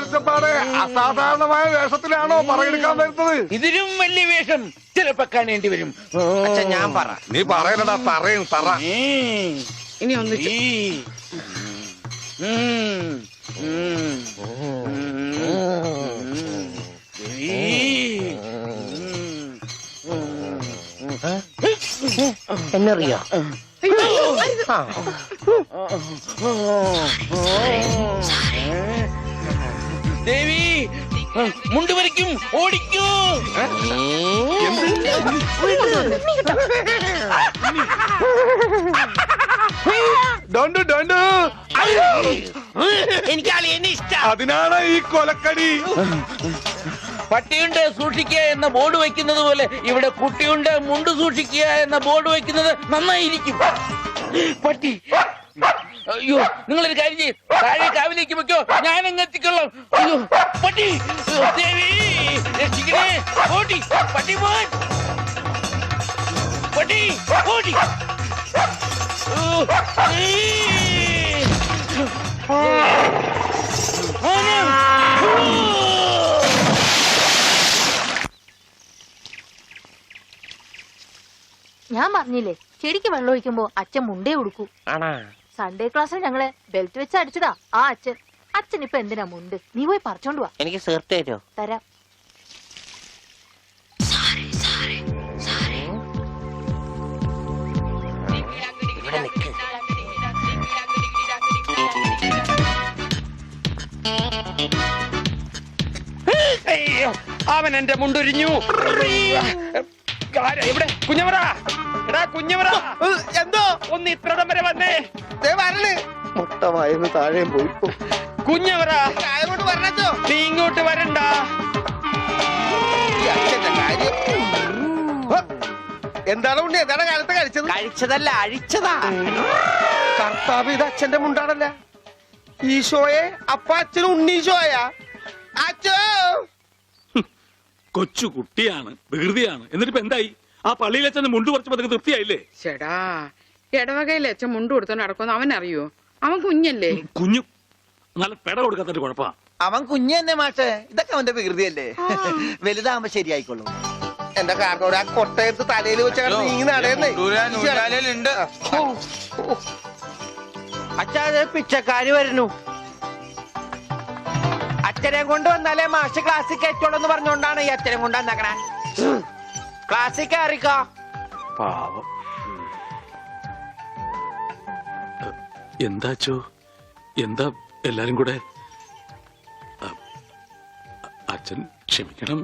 വെളിച്ചപ്പാടെ അസാധാരണമായ വേഷത്തിലാണോ പറയെടുക്കാൻ വരുന്നത്? ഇതിലും വലിയ വേഷം ചിലപ്പോ കാണേണ്ടി വരും. അച്ഛൻ ഞാൻ പറ. നീ പറയലടാ, തറയും തറ. ഇനി ഒന്ന് എന്നറിയോ? ദേവി മുണ്ട് വരയ്ക്കും, ഓടിക്കൂ. എനിക്ക് അളിയനെ ഇഷ്ടം. അതിനാണ് ഈ കൊലക്കടി. പട്ടിയുണ്ട് സൂക്ഷിക്കുക എന്ന ബോർഡ് വയ്ക്കുന്നത് പോലെ ഇവിടെ കുട്ടിയുണ്ട് മുണ്ട് സൂക്ഷിക്കുക എന്ന ബോർഡ് വയ്ക്കുന്നത് നന്നായിരിക്കും. പട്ടി, അയ്യോ നിങ്ങളൊരു കാര്യം ചെയ്യും, താഴെ കാവിലേക്ക് വെക്കോ, ഞാൻ അങ്ങ് എത്തിക്കൊള്ളാം. അയ്യോ പട്ടി, ദേവി രക്ഷിക്കണേ. ഓടി പട്ടി, പോൻ പട്ടി, ഓടി. ഞാൻ പറഞ്ഞില്ലേ ചെടിക്ക് വെള്ളം ഒഴിക്കുമ്പോ അച്ഛൻ മുണ്ടേ ഉടുക്കൂ. സൺഡേ ക്ലാസ്സിൽ ഞങ്ങളെ ബെൽറ്റ് വെച്ച് അടിച്ചതാ ആ അച്ഛൻ. അച്ഛൻ ഇപ്പൊ എന്തിനാ മുണ്ട്? നീ പോയി പറിച്ചോണ്ട് വാ. എനിക്ക് സേർട്ട് തരോ? തരാം. അവൻ എന്റെ മുണ്ടൊരിഞ്ഞു. ഇവിടെ കുഞ്ഞവറ, എടാ കുഞ്ഞവറ, എന്തോ ഒന്ന് ഇത്രടം വരെ വന്നേ. മുട്ടമായിരുന്നു താഴെ പോയി. കുഞ്ഞവറ പറഞ്ഞോ, നീ ഇങ്ങോട്ട് വരണ്ട. എന്താണ് ഉണ്ണി? എന്താണ് കാലത്ത് കഴിച്ചത്? കഴിച്ചതല്ല, അഴിച്ചതാ. കർത്താവ്, ഇത് അച്ഛന്റെ മുണ്ടാണല്ല. ഈശോയെ, അപ്പ അച്ഛനും ഉണ്ണീശോയ. അച്ഛോ, കൊച്ചു കുട്ടിയാണ്, വികൃതിയാണ്. എന്നിട്ടിപ്പോ എന്തായി? ആ പള്ളിയിൽ അച്ഛന് മുണ്ട് കുറച്ച് പതുക്കെ തൃപ്തിയായില്ലേ? ചേടാ, ഇടവകയിൽ അച്ഛൻ മുണ്ട് കൊടുത്തോ നടക്കുമെന്ന് അവൻ അറിയോ? അവൻ കുഞ്ഞല്ലേ. കുഞ്ഞു നല്ല പെട കൊടുക്കാത്തൊരു കുഴപ്പമാ. അവൻ കുഞ്ഞു തന്നെ മാഷേ, ഇതൊക്കെ അവന്റെ വികൃതിയല്ലേ. വലുതാകുമ്പോ ശരിയായിക്കൊള്ളൂ. എന്റെ കാരണം ആ കൊട്ടയത്ത് തലയിൽ വെച്ച നീങ്ങി നടയുന്നേ. അച്ഛാ, പിച്ചക്കാര് വരുന്നു. അച്ഛനെ കൊണ്ട് വന്നാലേ മാഷ് ക്ലാസ്സിൽ കയറ്റുള്ളൂ എന്ന് പറഞ്ഞുകൊണ്ടാണ് ഈ അച്ഛനെ കൊണ്ട് വന്നേക്കണേ. ക്ലാസ്സിൽ കയറിക്കോ. പാവം. എന്താച്ചോ, എന്താ എല്ലാരും കൂടെ? അച്ഛൻ ക്ഷമിക്കണം.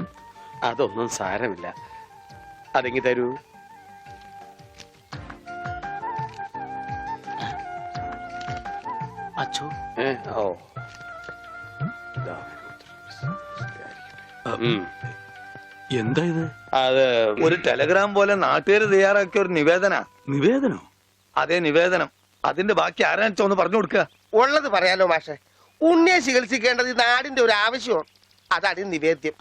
അതൊന്നും സാരമില്ല. അതെങ്കി തരൂ. അച്ഛോ. ഓ, എന്താ ഇത്? അത് ഒരു ടെലഗ്രാം പോലെ നാട്ടുകാര് തയ്യാറാക്കിയ ഒരു നിവേദന. നിവേദനോ? അതേ, നിവേദനം. അതിന്റെ ബാക്കി ആരാണെന്ന് ഒന്ന് പറഞ്ഞു കൊടുക്കുക. ഉള്ളത് പറയാലോ മാഷെ. ഉണ്ണിയെ ചികിത്സിക്കേണ്ടത് ഈ നാടിന്റെ ഒരു ആവശ്യമാണ്. അതാണ് ഈ നിവേദ്യം.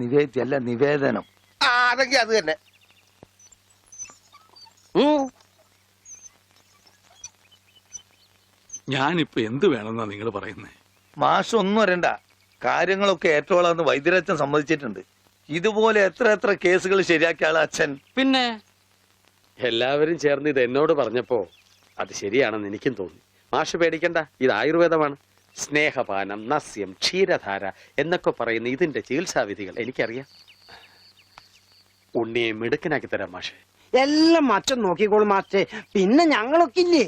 നിവേദ്യല്ല, നിവേദനം. അതെങ്കിൽ അത് തന്നെ. ഞാനിപ്പോ എന്ത് വേണമെന്നാ നിങ്ങൾ പറയുന്നേ? മാഷ് ഒന്നും വരണ്ട. കാര്യങ്ങളൊക്കെ ഏറ്റോളാന്ന് വൈദ്യരച്ഛൻ സമ്മതിച്ചിട്ടുണ്ട്. ഇതുപോലെ എത്ര എത്ര കേസുകൾ ശരിയാക്കിയ ആളാ അച്ഛൻ. പിന്നെ എല്ലാവരും ചേർന്ന് ഇത് എന്നോട് പറഞ്ഞപ്പോ അത് ശരിയാണെന്ന് എനിക്കും തോന്നി. മാഷ് പേടിക്കണ്ട, ഇത് ആയുർവേദമാണ്. സ്നേഹപാനം, നസ്യം, ക്ഷീരധാര എന്നൊക്കെ പറയുന്ന ഇതിന്റെ ചികിത്സാവിധികൾ എനിക്കറിയാം. ഉണ്ണിയെ മിടുക്കനാക്കി തരാം മാഷെ. എല്ലാം അച്ഛൻ നോക്കിക്കോളും മാസ്റ്റേ. പിന്നെ ഞങ്ങളൊക്കെ ഇല്ലേ?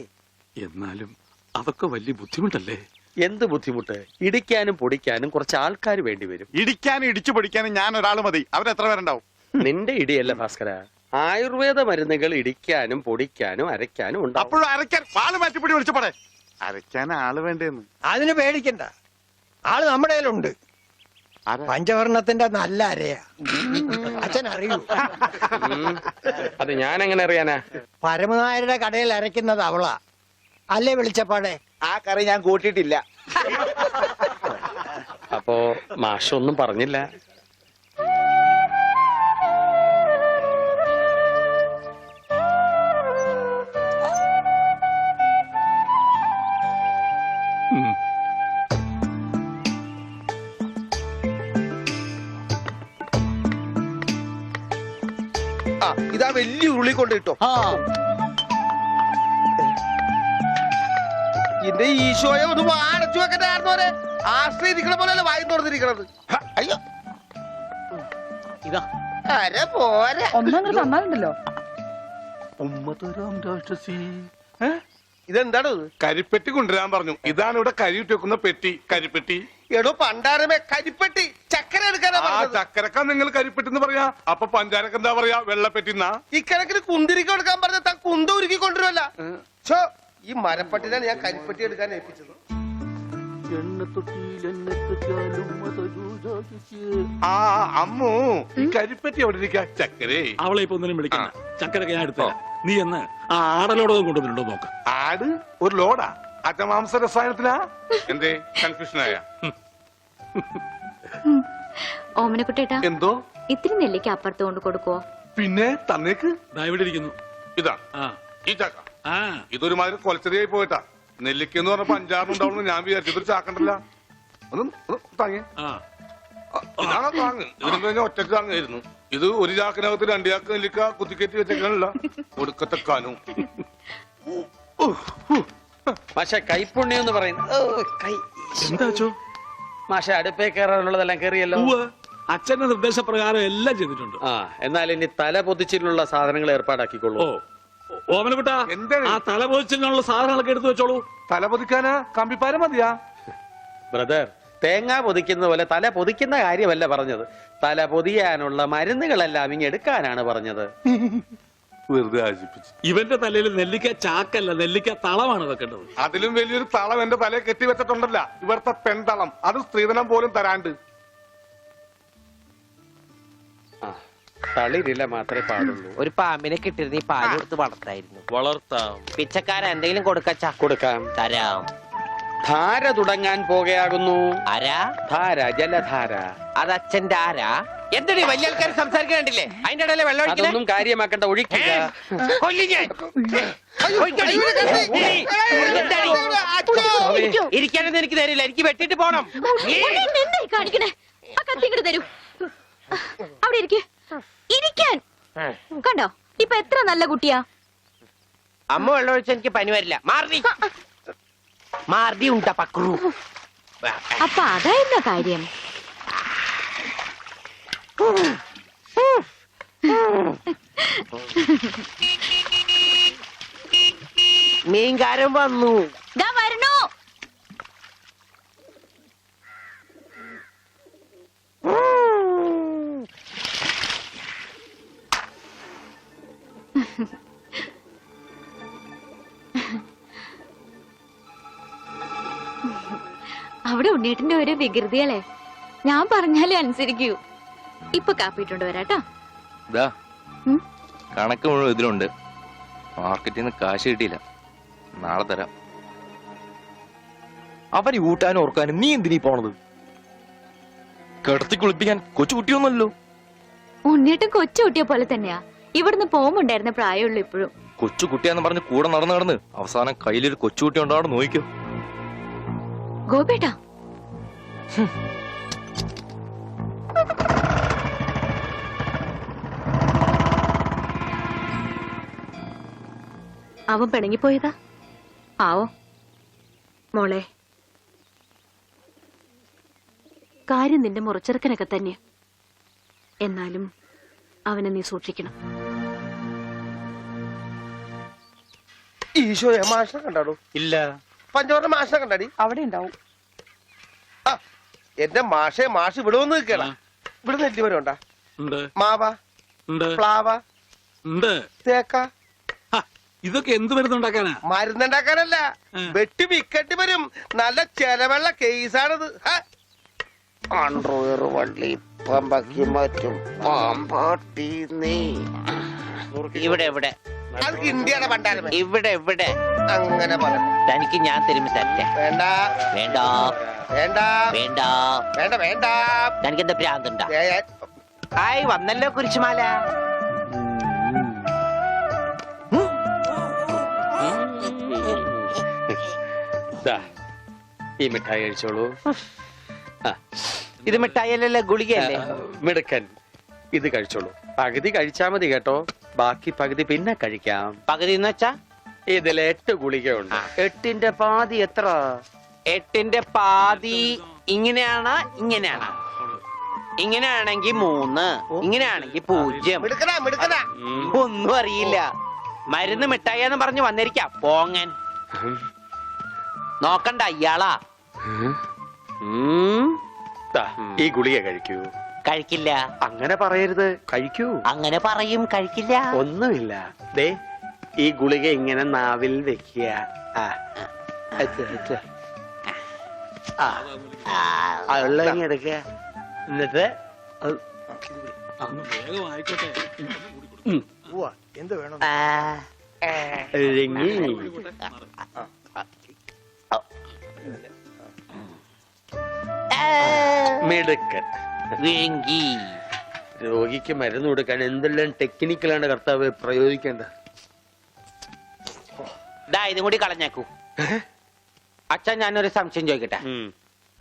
എന്നാലും അതൊക്കെ വലിയ ബുദ്ധിമുട്ടല്ലേ? എന്ത് ബുദ്ധിമുട്ട്? ഇടിക്കാനും പൊടിക്കാനും കുറച്ച് ആൾക്കാർ വേണ്ടി വരും. ഇടിക്കാനും ഇടിച്ചു പൊടിക്കാനും ഞാൻ ഒരാൾ മതി. അവരെത്ര പേരുണ്ടാവും? നിന്റെ ഇടിയല്ല ഭാസ്കര, ആയുർവേദ മരുന്നുകൾ ഇടിക്കാനും പൊടിക്കാനും അരയ്ക്കാനും ഉണ്ടാവും. അപ്പോഴും അരയ്ക്കാൻ വാള് മാറ്റിപ്പിടി വിളിച്ചപ്പോടെ. അരയ്ക്കാൻ ആള് വേണ്ടേന്ന്. അതിന് പേടിക്കണ്ട, ആള് നമ്മുടെ കയ്യിലുണ്ട്. പഞ്ചവർണത്തിന്റെ നല്ല അരയാ. അച്ഛൻ അറിയൂ? അത് ഞാൻ എങ്ങനെ അറിയാനാ? പരമനായരുടെ കടയിൽ അരയ്ക്കുന്നത് അവളാ അല്ലേ വെളിച്ചപ്പാടെ? ആ കറി ഞാൻ കൂട്ടിയിട്ടില്ല. അപ്പോ മാഷൊന്നും പറഞ്ഞില്ല. ആ ഇതാ വലിയ ഉരുളി കൊണ്ട് ഇട്ടോ. എന്റെ ഈശോയെ ഒന്ന് വാടച്ചു വെക്കണ്ടായിരുന്നോരെ. ആശ്രയിരിക്കണ പോലെയല്ല വായി തുറന്നിരിക്കണത്. അയ്യോ ഇതാ അരെ പോരെ. ഒന്നങ്ങ് തന്നാലുണ്ടല്ലോ. ഇതെന്താണ് ഇത്? കരിപ്പെട്ടി കൊണ്ടുവരാൻ പറഞ്ഞു. ഇതാണ് ഇവിടെ കരിയിട്ട് വെക്കുന്ന പെട്ടി. കരിപ്പെട്ടി. എടോ പണ്ടാരമേ കരിപ്പെട്ടി ചക്കര എടുക്കാനാ ആ പറഞ്ഞത്. ചക്കരക്ക നിങ്ങൾ കരിപ്പെട്ടി എന്ന് പറയാ. അപ്പൊ പഞ്ചാരക്ക് എന്താ പറയാ? വെള്ളപ്പെട്ടിന്നാ. ഇക്കണക്കിന് കുന്തിരിക്ക കൊടുക്കാൻ പറഞ്ഞ താൻ കുന്ത ഉരുക്കി കൊണ്ടുവരുമല്ല. ഛോ, ഈ മരപ്പട്ടിനാണ് ഞാൻ കരിപ്പെട്ടി എടുക്കാൻ ഏൽപ്പിച്ചത്. ആ അമ്മു ഈ കരിപ്പെട്ടി എവിടെ ഇരിക്കാ? ചക്കരേ അവളെ ഇപ്പൊ ഒന്നിനും വിളിക്കണ്ട. ചക്കരൊക്കെ ഞാൻ എടുത്തോ. നീ എന്ന് ആ ആടലോടകം കൊണ്ടുവന്നിട്ടുണ്ടോ നോക്ക്. ആട് ഒരു ലോഡാ? അജമാംസ രസായനത്തിനാ? എന്തേ കൺഫ്യൂഷനായ? ഓമനക്കുട്ടേട്ടാ എന്തോ ഇത്തിരി നെല്ലിക്ക് അപ്പുറത്ത് കൊണ്ട് കൊടുക്കുവോ? പിന്നെ തന്നേക്ക്. ദാ ഇവിടെ ഇരിക്കുന്നു. ഇതാ ആ ഈ ചക്ക. ആ ഇതൊരുമാതിരി കൊലച്ചെറിയായി പോയിട്ടാ. നെല്ലിക്കെന്ന് പറഞ്ഞപ്പോ 5-6 ഉണ്ടാവുന്നു ഞാൻ വിചാരിച്ചു. ഇതൊരു ചാക്കണ്ടല്ല. ഒന്ന് താങ്ങി. ആ ഇതാണോ താങ്ങ്? ഇതിനും കഴിഞ്ഞ ഒറ്റക്ക് താങ്ങായിരുന്നു. ഇത് ഒരു ചാക്കിനകത്ത് 2 ചാക്ക് നെല്ലിക്ക കുത്തിക്കയറ്റി വെച്ചേക്കാനല്ല. ഒടുക്കത്തെ കാനും. മാഷെ കൈപ്പുണ്യം എന്ന് പറയുന്നത് എന്താ വെച്ചോ? മാഷെ അടുപ്പേ കയറാനുള്ളതെല്ലാം കയറിയല്ലോ. അച്ഛന്റെ നിർദ്ദേശപ്രകാരം എല്ലാം ചെയ്തിട്ടുണ്ട്. ആ എന്നാൽ ഇനി തല പൊതിച്ചിട്ടുള്ള സാധനങ്ങൾ ഏർപ്പാടാക്കിക്കൊള്ളൂ. ഓ ഓമനക്കുട്ട, എന്താണ്? ആ തലപോച്ചിനുള്ള സാധനങ്ങളൊക്കെ എടുത്തു വെച്ചോളൂ. തല പൊതിക്കാനാ കമ്പിപ്പാര മതിയാ? ബ്രദർ, തേങ്ങ പൊതിക്കുന്ന പോലെ തല പൊതിക്കുന്ന കാര്യമല്ല പറഞ്ഞത്. തല പൊതിയാനുള്ള മരുന്നുകളെല്ലാം ഇങ്ങ് എടുക്കാനാണ് പറഞ്ഞത്. വെറുതെ ആശിപ്പിച്ചു. ഇവന്റെ തലയിൽ നെല്ലിക്ക ചാക്കല്ല, നെല്ലിക്ക തളമാണ് വെക്കേണ്ടത്. അതിലും വലിയൊരു തളം എന്റെ തലയെ കെട്ടി വെച്ചിട്ടുണ്ടല്ല. ഇവിടുത്തെ പെൺതളം. അത് സ്ത്രീധനം പോലും തരാണ്ട്. ആ തളിരില മാത്രമേ പാടുള്ളൂ. ഒരു പാമ്പിനെ കിട്ടിയിരുന്ന ഈ പാല് കൊടുത്ത് വളർത്തായിരുന്നു. വളർത്താം, പിച്ചക്കാരൻ എന്തെങ്കിലും കൊടുക്കച്ചാ കൊടുക്കാം. തരാം. ധാര തുടങ്ങാൻ പോകുകയാകുന്നു. ആരാ? ധാര, ജലധാര. അത് അച്ഛന്റെ ആരാ? എന്താണ് വലിയ ആൾക്കാർ സംസാരിക്കണ്ടില്ലേ? അതിന്റെ ഇടയിലെ വെള്ളം ഒഴിക്കണേ? അതൊന്നും കാര്യമാക്കണ്ട, ഒഴിക്കുക. കൊല്ലും ഞാൻ. ഒഴിക്കടി. എന്താടി? ഇരിക്കാനൊന്നും എനിക്ക് തരില്ല, എനിക്ക് വെട്ടിട്ട് പോണം. എന്തായി കാണിക്കണേ? ആ കത്തിങ്ങട് തരൂ. അവിടെ ഇരിക്കേ. ഇരിക്കാൻ കണ്ടോ ഇപ്പൊ എത്ര നല്ല കുട്ടിയാ. അമ്മ വെള്ളം ഒഴിച്ച എനിക്ക് പനി വരില്ല. മാർദി മാർദി ഉണ്ടാ പക്രു. അപ്പൊ അതായിരുന്ന കാര്യം. മീൻകാരൻ വന്നു. ദാ വരണോ. അവിടെ ഉണ്ണീട്ടിന്റെ ഒരു വികൃതികളെ ഞാൻ പറഞ്ഞാലേ അനുസരിക്കൂ. ഇപ്പൊ കാപ്പിട്ടുണ്ട് വരാട്ടോ. കണക്ക് മുഴുവൻ ഇതിലുണ്ട്. മാർക്കറ്റിൽ നിന്ന് കാശ് കിട്ടിയില്ല. നാളെ തരാം. അവന് ഊട്ടാനും ഓർക്കാനും നീ എന്തിനീ പോണത്? കിടത്തി കുളിപ്പിക്കാൻ കൊച്ചു കുട്ടിയൊന്നുമല്ലോ. ഉണ്ണീട്ടും കൊച്ചു കുട്ടിയെ പോലെ തന്നെയാ. ഇവിടുന്ന് പോകുമുണ്ടായിരുന്ന പ്രായമുള്ളൂ ഇപ്പോഴും. കൊച്ചു കുട്ടിയാന്ന് പറഞ്ഞ് കൂടെ നടന്ന് അവസാനം കയ്യിലൊരു കൊച്ചുകുട്ടി ഉണ്ടാവും. നോക്കിക്കോ ഗോപേട്ടാ. അവൻ പിണങ്ങിപ്പോയതാ ആവോ. മോളെ, കാര്യം നിന്റെ മുറച്ചെറുക്കനൊക്കെ തന്നെ. എന്നാലും അവനെ നീ സൂക്ഷിക്കണം. ഈശോയെ മാഷിനെ കണ്ടാടോ? ഇല്ല. പഞ്ചവർണ്ണ മാഷിനെ കണ്ടാടി? അവിടെ ഉണ്ടാവും. ആ എന്റെ മാഷെ, മാഷ് ഇവിടെ വന്ന് നിൽക്കണ. ഇവിടെ നെല്ലി വരെ ഉണ്ടാ? ഉണ്ട്, മാവ, ഉണ്ട്, പ്ലാവ, ഉണ്ട്. തേക്ക. ഹ, ഇതൊക്കെ എന്ത് മരുന്നുണ്ടാക്കാനാ? മരുന്നുണ്ടാക്കാനല്ല, വെട്ടി വിക്കട്ടി വരും. നല്ല ചെലവുള്ള കേസാണിത്. അണ്ടർവെയർ വള്ളി പമ്പക്കി മറ്റും പാമ്പാട്ടി നീ. ഇവിടെ ഇവിടെ അത് ഇന്ത്യയുടെ പണ്ടാരമേ. ഇവിടെ ഇവിടെ അങ്ങനെ പറ. തനിക്ക് ഞാൻ തരുമ്പോ തരട്ടെ. വേണ്ട വേണ്ട വേണ്ട വേണ്ട വേണ്ട വേണ്ട. തനിക്ക് എന്താ ഭ്രാന്തുണ്ടാ? ഹായ് വന്നല്ലോ കുരിശുമാല. ദാ, ഈ മിഠായി കഴിച്ചോളൂ. ഇത് മിഠായിയല്ലല്ലോ, ഗുളികയല്ലേ? മിടുക്കൻ. ഇത് കഴിച്ചോളൂ. പകുതി കഴിച്ചാ മതി കേട്ടോ, ബാക്കി പകുതി പിന്നെ കഴിക്കാം. പകുതി എന്ന് വെച്ചാ ഇതിൽ 8 ഗുളികയുണ്ട്. 8ന്റെ പാതി എത്ര? 8ന്റെ പാതി ഇങ്ങനെയാണ്, ഇങ്ങനെയാണ്. ഇങ്ങനെയാണെങ്കി 3, ഇങ്ങനെയാണെങ്കി 0. മിടുക്കനാ മിടുക്കനാ. ഒന്നും അറിയില്ല. മരുന്ന് മിഠായിന്ന് പറഞ്ഞു വന്നിരിക്കാം പോങ്ങൻ. നോക്കണ്ട ഇയാളാ. ദാ, ഈ ഗുളിക കഴിക്കൂ. കഴിക്കില്ല. അങ്ങനെ പറയരുത്, കഴിക്കൂ. അങ്ങനെ പറയും, കഴിക്കില്ല. ഒന്നുമില്ല. ദേ, ഈ ഗുളിക ഇങ്ങനെ നാവിൽ വെക്കുക. വെള്ളം എടുക്കുക. എന്നിട്ട് വേഗം ആയിക്കോട്ടെ. എന്ത് വേണം? ഇഴങ്ങി. മിടുക്കൻ. വേങ്കി. രോഗിക്ക് മരുന്ന് കൊടുക്കാൻ എന്തെല്ലാം ടെക്നിക്കലാണ് കർത്താവ് പ്രയോഗിക്കേണ്ടത്. ഇതും കൂടി കളഞ്ഞേക്കൂ. അച്ഛൻ ഞാനൊരു സംശയം ചോദിക്കട്ടെ.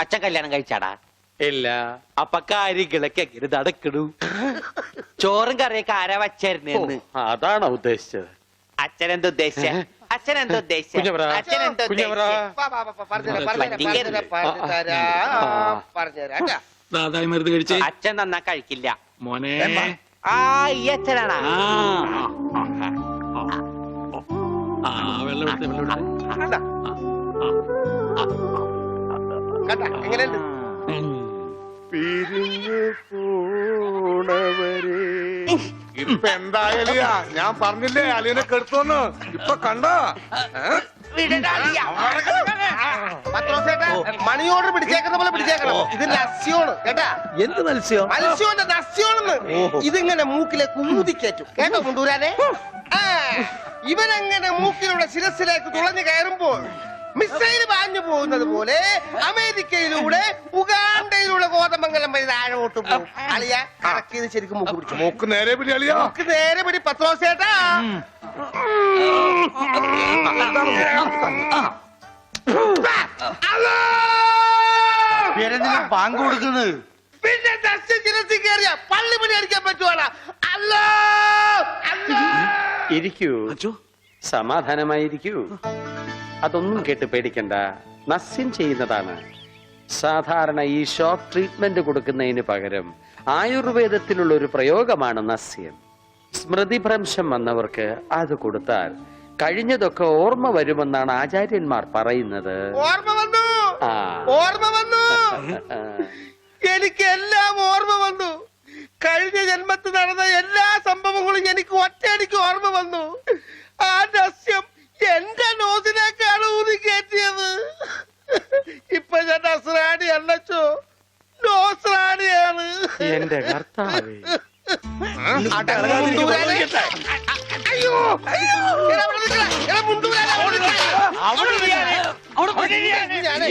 അച്ഛൻ കല്യാണം കഴിച്ചാടാ? ഇല്ല. അപ്പൊ കാര്യങ്ങളൊക്കെ എങ്ങനെ നടക്കണു? ചോറും കറിയൊക്കെ ആരാ വച്ചായിരുന്നെന്ന്? അതാണോ ഉദ്ദേശിച്ചത്? അച്ഛനെന്താ ഉദ്ദേശിച്ച? അച്ഛനെന്താ ഉദ്ദേശിച്ച? കുഞ്ഞവരാ, അച്ഛനെന്താ കുഞ്ഞവരാ. പറഞ്ഞുതരാം. ദാതായി മരുന്ന് കഴിച്ചേ. അച്ഛൻ നന്നാ കഴിക്കില്ല മോനെ. ആ ഈ അച്ഛനാണാ? വെള്ളം എടുത്തേ, വെള്ളം എടുത്തേ. എങ്ങനെയുണ്ട്? പിരിഞ്ഞു പോണവരെ ഇപ്പൊ എന്താ അലിയ? ഞാൻ പറഞ്ഞില്ലേ അലിയനെ കെടുത്തോന്ന്. ഇപ്പൊ കണ്ട മണി ഓർഡർ പിടിച്ചേക്കുന്ന പോലെ പിടിച്ചേക്കണം. ഇത് നസ്യോണ് കേട്ടാ. എന്ത് മത്സ്യം? മത്സ്യോന്റെ നസ്യോണെന്ന്. ഇതിങ്ങനെ മൂക്കിലേക്ക് ഊതിക്കേറ്റും കേട്ടോ കൊണ്ടുവരാനേ. ഇവനങ്ങനെ മൂക്കിലൂടെ ശിരസിലേക്ക് തുളഞ്ഞു കയറുമ്പോൾ മിസൈൽ പാഞ്ഞു പോകുന്നത് പോലെ അമേരിക്കയിലൂടെ ഉഗാണ്ടയിലൂടെ കോതമംഗലം വഴി താഴോട്ട് പോകും. അളിയ കറക്കിയത് ശരിക്കും മൂക്ക് പിടിച്ചു. മൂക്ക് നേരെ പിടി അലിയ. മൂക്ക് നേരെ പിടി പത്രോസേട്ടാ. ബാങ്ക് കൊടുക്കുന്നത് പിന്നെ ശിരസി കയറിയ പള്ളി പണി അടിക്കാൻ പറ്റുവാണ്. അല്ലോ അല്ലോ. ഇരിക്കൂ, സമാധാനമായിരിക്കൂ. അതൊന്നും കേട്ട് പേടിക്കണ്ട, നസ്യം ചെയ്യുന്നതാണ്. സാധാരണ ഈ ഷോക്ക് ട്രീറ്റ്മെന്റ് കൊടുക്കുന്നതിന് പകരം ആയുർവേദത്തിലുള്ള ഒരു പ്രയോഗമാണ് നസ്യം. സ്മൃതിഭ്രംശം വന്നവർക്ക് അത് കൊടുത്താൽ കഴിഞ്ഞതൊക്കെ ഓർമ്മ വരുമെന്നാണ് ആചാര്യന്മാർ പറയുന്നത്. ഓർമ്മ വന്നു, ഓർമ്മ വന്നു. എനിക്ക് എല്ലാം ഓർമ്മ വന്നു. കഴിഞ്ഞ ജന്മത്തിൽ നടന്ന എല്ലാ സംഭവങ്ങളും എനിക്ക് ഒറ്റയടിക്ക് ഓർമ്മ വന്നു. ആ നസ്യം എന്റെ നോസിലേക്കാണ് ഊതി കയറ്റിയത്. ഇപ്പൊ ഞാൻ നസ്രാണി അല്ലച്ചോ, നോസ്രാണിയാണ്. എന്റെ കർത്താവേ. അയ്യോ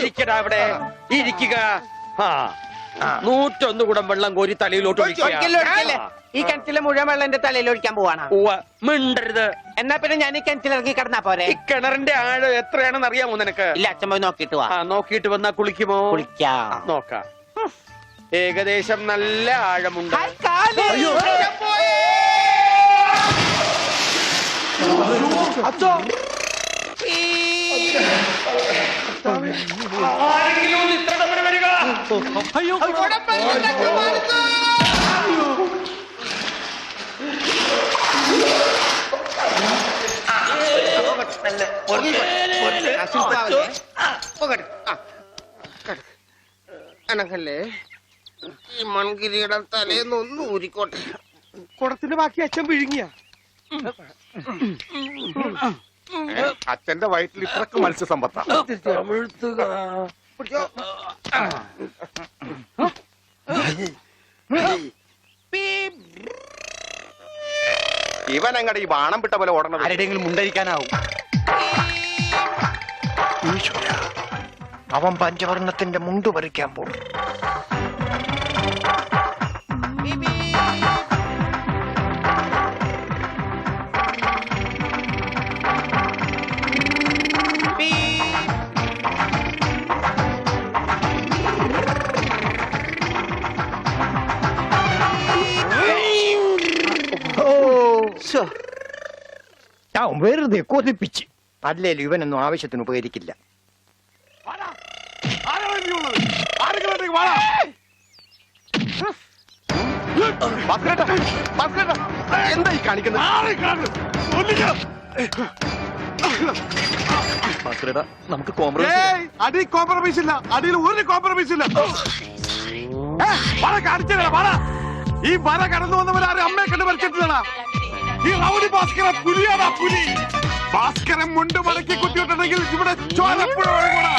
ഇരിക്കടാ അവിടെ, ഇരിക്കുക. 101 കുടം വെള്ളം കോരി തലയിലോട്ട് ഒഴിക്കുക. ഈ കിണറ്റിലെ മുഴുവൻ വെള്ളം എന്റെ തലയിൽ ഒഴിക്കാൻ പോവാണ്. മിണ്ടരുത്. എന്നാ പിന്നെ ഞാൻ ഈ കിണറ്റിൽ ഇറങ്ങി കിടന്നാ പോരെ? ഈ കിണറിന്റെ ആഴം എത്രയാണെന്ന് അറിയാമോ നിനക്ക്? ഇല്ല, അച്ഛൻ പോയി നോക്കിട്ട് വാ. നോക്കിയിട്ട് വന്നാ കുളിക്കുമോ? കുളിക്കാം. നോക്കാം. ഏകദേശം നല്ല ആഴമുണ്ട്. അയ്യോ, അനക്കല്ലേ ഈ മൺകിരിയുടെ തലേന്ന് ഒന്ന് ഊരിക്കോട്ടെ. കുടത്തിന്റെ ബാക്കി അച്ഛൻ വിഴുങ്ങിയ. അച്ഛന്റെ വയറ്റിൽ ഇത്രക്ക് മത്സ്യസമ്പത്താ. ഇവനങ്ങടെ ഈ ബാണം വിട്ട പോലെ ഓടണം. ആരുടെയെങ്കിലും മുണ്ടരിക്കാനാവും. അവൻ പഞ്ചവർണ്ണത്തിന്റെ മുണ്ട് പറിക്കാൻ പോകും. ഞാൻ വെറുതെ കൊതിപ്പിച്ച് അല്ലേലും ഇവനൊന്നും ആവശ്യത്തിന് ഉപകരിക്കില്ല. എന്തായി കാണിക്കുന്നത്? നമുക്ക് അടി കോംപ്രമൈസ് ഇല്ല, അടിയിൽ ഒരു കോംപ്രമൈസ് ഇല്ല. ഈ വര കടന്നു വന്നവരാരും അമ്മയെ കണ്ട് വരച്ചിട്ടില്ലടാ. ഈ റൗഡി ഭാസ്കര പുലിയാടാ, പുലി. ഭാസ്കരൻ മുണ്ട് മടക്കി കുത്തിയിട്ടുണ്ടെങ്കിൽ ഇവിടെ ചോരപ്പുഴ ഒഴുകൂടാ.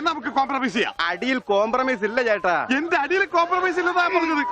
നമുക്ക് കോംപ്രമൈസ് ചെയ്യാം. അടിയിൽ കോംപ്രമൈസ് ഇല്ല ചേട്ടാ. എന്റെ അടിയിൽ കോംപ്രമൈസ് ഇല്ലെന്നാ പറഞ്ഞത്.